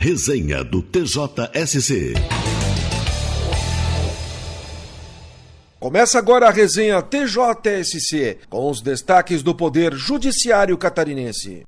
Resenha do TJSC. Começa agora a resenha TJSC, com os destaques do Poder Judiciário Catarinense.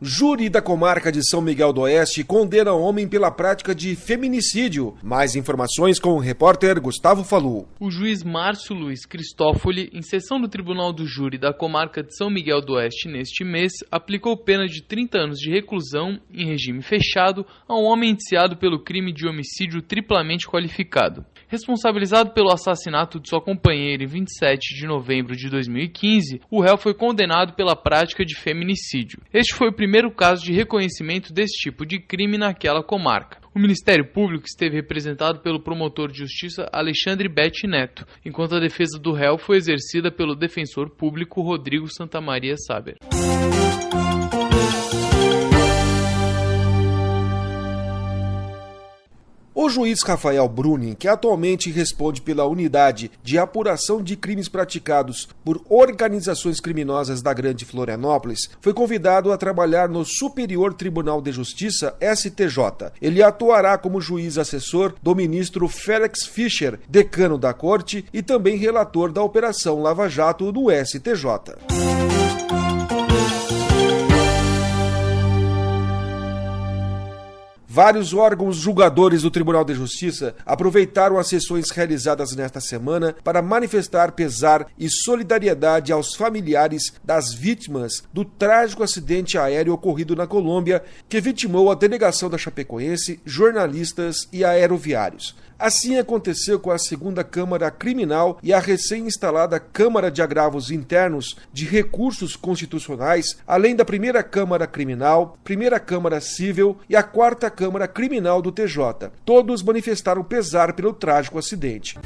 Júri da comarca de São Miguel do Oeste condena homem pela prática de feminicídio. Mais informações com o repórter Gustavo Falu. O juiz Márcio Luiz Cristófoli, em sessão do Tribunal do Júri da comarca de São Miguel do Oeste neste mês, aplicou pena de 30 anos de reclusão em regime fechado a um homem indiciado pelo crime de homicídio triplamente qualificado. Responsabilizado pelo assassinato de sua companheira em 27 de novembro de 2015, o réu foi condenado pela prática de feminicídio. Este foi o primeiro caso de reconhecimento desse tipo de crime naquela comarca. O Ministério Público esteve representado pelo promotor de justiça Alexandre Betti Neto, enquanto a defesa do réu foi exercida pelo defensor público Rodrigo Santamaria Saber. O juiz Rafael Bruni, que atualmente responde pela Unidade de Apuração de Crimes Praticados por Organizações Criminosas da Grande Florianópolis, foi convidado a trabalhar no Superior Tribunal de Justiça, STJ. Ele atuará como juiz assessor do ministro Félix Fischer, decano da Corte e também relator da Operação Lava Jato no STJ. Vários órgãos julgadores do Tribunal de Justiça aproveitaram as sessões realizadas nesta semana para manifestar pesar e solidariedade aos familiares das vítimas do trágico acidente aéreo ocorrido na Colômbia, que vitimou a delegação da Chapecoense, jornalistas e aeroviários. Assim aconteceu com a segunda Câmara Criminal e a recém-instalada Câmara de Agravos Internos de Recursos Constitucionais, além da primeira Câmara Criminal, primeira Câmara Cível e a quarta Câmara Criminal do TJ. Todos manifestaram pesar pelo trágico acidente.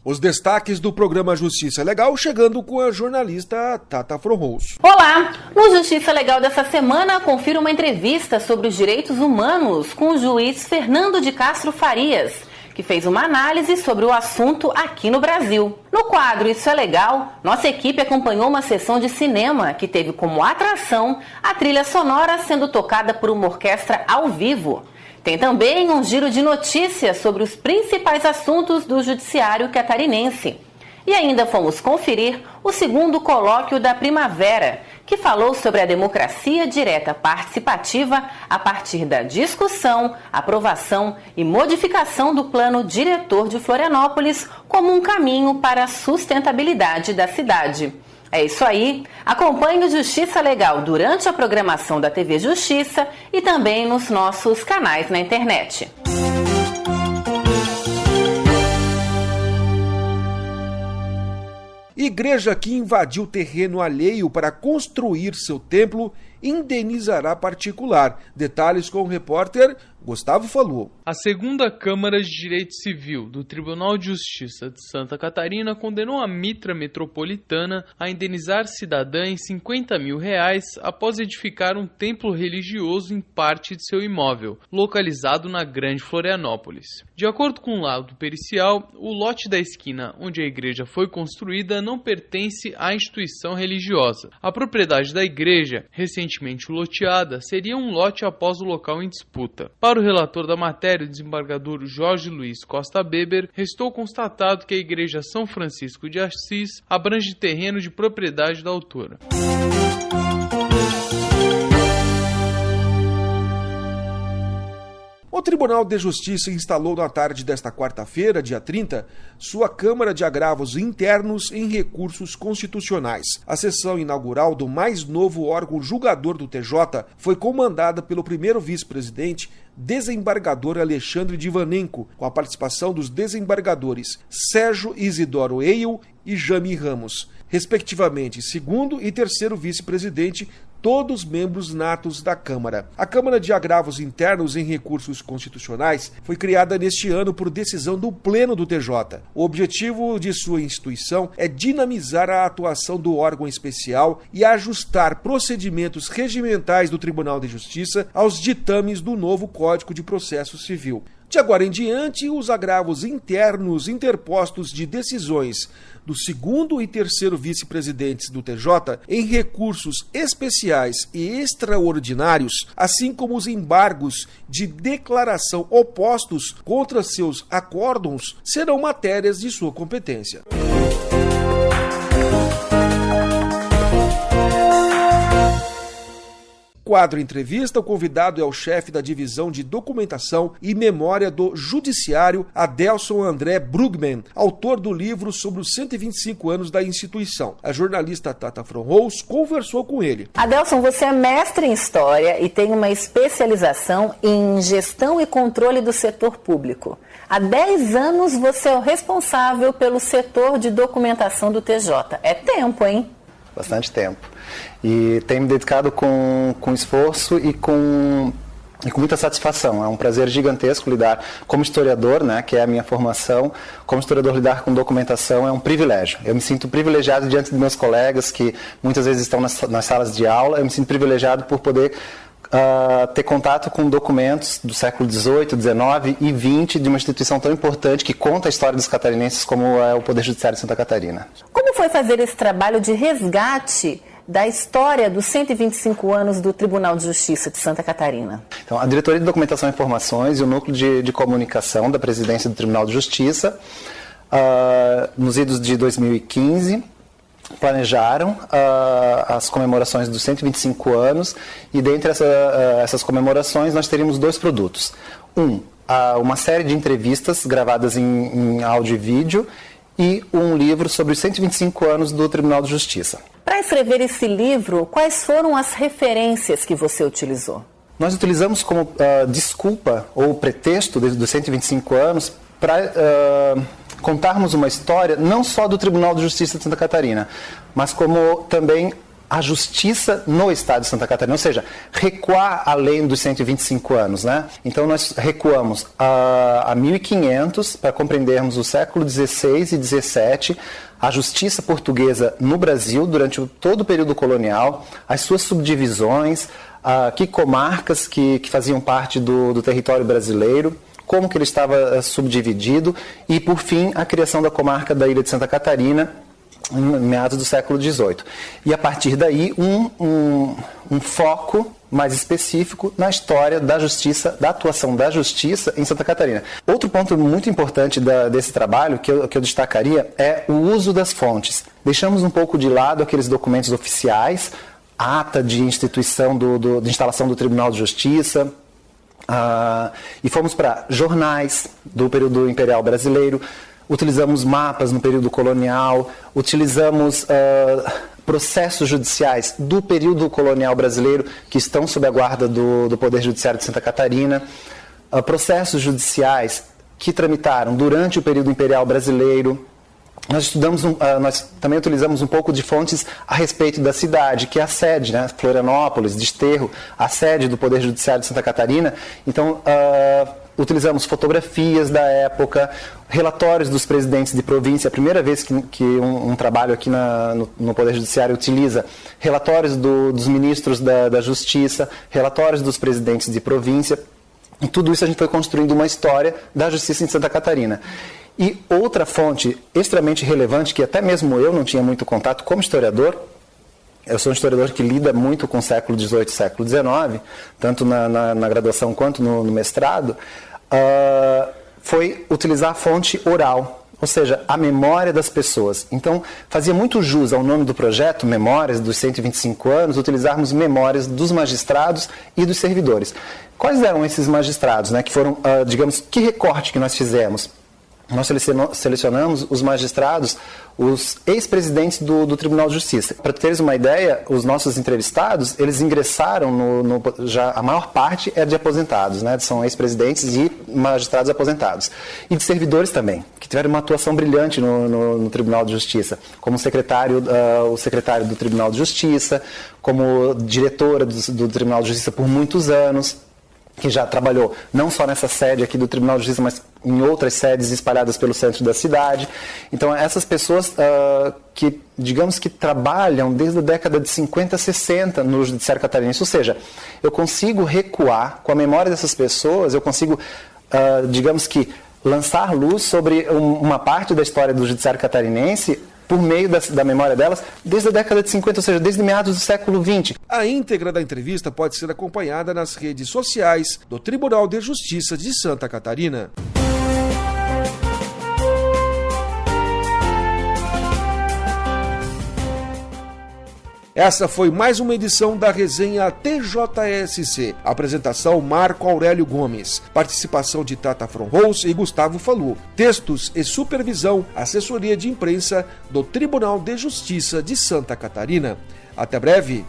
Os destaques do programa Justiça Legal, chegando com a jornalista Tata Fronroso. Olá! No Justiça Legal dessa semana, confira uma entrevista sobre os direitos humanos com o juiz Fernando de Castro Farias, que fez uma análise sobre o assunto aqui no Brasil. No quadro Isso é Legal, nossa equipe acompanhou uma sessão de cinema que teve como atração a trilha sonora sendo tocada por uma orquestra ao vivo. Tem também um giro de notícias sobre os principais assuntos do judiciário catarinense. E ainda fomos conferir o segundo colóquio da Primavera, que falou sobre a democracia direta participativa a partir da discussão, aprovação e modificação do plano diretor de Florianópolis como um caminho para a sustentabilidade da cidade. É isso aí. Acompanhe o Justiça Legal durante a programação da TV Justiça e também nos nossos canais na internet. Igreja que invadiu terreno alheio para construir seu templo indenizará particular. Detalhes com o repórter Gustavo Falu. A segunda Câmara de Direito Civil do Tribunal de Justiça de Santa Catarina condenou a Mitra Metropolitana a indenizar cidadã em R$50 mil após edificar um templo religioso em parte de seu imóvel, localizado na Grande Florianópolis. De acordo com o laudo pericial, o lote da esquina onde a igreja foi construída não pertence à instituição religiosa. A propriedade da igreja, recentemente loteada, seria um lote após o local em disputa. Para o relator da matéria, o desembargador Jorge Luiz Costa Beber, restou constatado que a Igreja São Francisco de Assis abrange terreno de propriedade da autora. O Tribunal de Justiça instalou na tarde desta quarta-feira, dia 30, sua Câmara de Agravos Internos em Recursos Constitucionais. A sessão inaugural do mais novo órgão julgador do TJ foi comandada pelo primeiro vice-presidente, desembargador Alexandre Divanenko, com a participação dos desembargadores Sérgio Isidoro Eil e Jami Ramos, respectivamente segundo e terceiro vice-presidente, todos membros natos da Câmara. A Câmara de Agravos Internos em Recursos Constitucionais foi criada neste ano por decisão do Pleno do TJ. O objetivo de sua instituição é dinamizar a atuação do órgão especial e ajustar procedimentos regimentais do Tribunal de Justiça aos ditames do novo Código de Processo Civil. De agora em diante, os agravos internos interpostos de decisões do segundo e terceiro vice-presidentes do TJ em recursos especiais e extraordinários, assim como os embargos de declaração opostos contra seus acórdons, serão matérias de sua competência. Quadro Entrevista, o convidado é o chefe da Divisão de Documentação e Memória do Judiciário, Adelson André Brugman, autor do livro sobre os 125 anos da instituição. A jornalista Tata Fronrous conversou com ele. Adelson, você é mestre em História e tem uma especialização em Gestão e Controle do Setor Público. Há 10 anos você é o responsável pelo setor de documentação do TJ. É tempo, hein? Bastante tempo. E tenho me dedicado com esforço e com muita satisfação. É um prazer gigantesco lidar como historiador, né, que é a minha formação. Como historiador, lidar com documentação é um privilégio. Eu me sinto privilegiado diante dos meus colegas que muitas vezes estão nas salas de aula. Eu me sinto privilegiado por poder ter contato com documentos do século XVIII, XIX e XX de uma instituição tão importante que conta a história dos catarinenses como é o Poder Judiciário de Santa Catarina. Como foi fazer esse trabalho de resgate da história dos 125 anos do Tribunal de Justiça de Santa Catarina? Então, a Diretoria de Documentação e Informações e o Núcleo de Comunicação da Presidência do Tribunal de Justiça, nos idos de 2015, planejaram as comemorações dos 125 anos e dentre essas comemorações nós teríamos 2 produtos. Uma série de entrevistas gravadas em áudio e vídeo e um livro sobre os 125 anos do Tribunal de Justiça. Para escrever esse livro, quais foram as referências que você utilizou? Nós utilizamos como desculpa ou pretexto dos 125 anos para contarmos uma história não só do Tribunal de Justiça de Santa Catarina, mas como também a justiça no Estado de Santa Catarina, ou seja, recuar além dos 125 anos, né? Então nós recuamos a 1500 para compreendermos o século XVI e XVII, a justiça portuguesa no Brasil durante todo o período colonial, as suas subdivisões, que comarcas que faziam parte do território brasileiro, como que ele estava subdividido e, por fim, a criação da comarca da Ilha de Santa Catarina, em meados do século XVIII. E, a partir daí, um foco mais específico na história da justiça, da atuação da justiça em Santa Catarina. Outro ponto muito importante desse trabalho, que eu destacaria, é o uso das fontes. Deixamos um pouco de lado aqueles documentos oficiais, a ata de instituição de instalação do Tribunal de Justiça, e fomos para jornais do período imperial brasileiro, utilizamos mapas no período colonial, utilizamos processos judiciais do período colonial brasileiro que estão sob a guarda do Poder Judiciário de Santa Catarina, processos judiciais que tramitaram durante o período imperial brasileiro. Nós também utilizamos um pouco de fontes a respeito da cidade, que é a sede, né? Florianópolis, Desterro, a sede do Poder Judiciário de Santa Catarina. Então, utilizamos fotografias da época, relatórios dos presidentes de província. A primeira vez que um trabalho aqui no Poder Judiciário utiliza relatórios dos ministros da Justiça, relatórios dos presidentes de província. E tudo isso a gente foi construindo uma história da Justiça em Santa Catarina. E outra fonte extremamente relevante, que até mesmo eu não tinha muito contato como historiador, eu sou um historiador que lida muito com o século XVIII e século XIX, tanto na graduação quanto no mestrado, foi utilizar a fonte oral, ou seja, a memória das pessoas. Então, fazia muito jus ao nome do projeto, Memórias dos 125 anos, utilizarmos memórias dos magistrados e dos servidores. Quais eram esses magistrados, né, que foram, digamos, que recorte que nós fizemos? nós selecionamos os magistrados, os ex-presidentes do Tribunal de Justiça. Para teres uma ideia, os nossos entrevistados, eles ingressaram já a maior parte é de aposentados, né? São ex-presidentes e magistrados aposentados. E de servidores também, que tiveram uma atuação brilhante no Tribunal de Justiça, como o secretário do Tribunal de Justiça, como diretora do Tribunal de Justiça por muitos anos, que já trabalhou não só nessa sede aqui do Tribunal de Justiça, mas em outras sedes espalhadas pelo centro da cidade. Então, essas pessoas que, digamos que trabalham desde a década de 50, 60 no Judiciário Catarinense, ou seja, eu consigo recuar com a memória dessas pessoas, eu consigo, digamos que, lançar luz sobre uma parte da história do Judiciário Catarinense por meio da memória delas, desde a década de 50, ou seja, desde meados do século XX. A íntegra da entrevista pode ser acompanhada nas redes sociais do Tribunal de Justiça de Santa Catarina. Essa foi mais uma edição da resenha TJSC. Apresentação Marco Aurélio Gomes. Participação de Tata Fronhouse e Gustavo Falu. Textos e supervisão, assessoria de imprensa do Tribunal de Justiça de Santa Catarina. Até breve.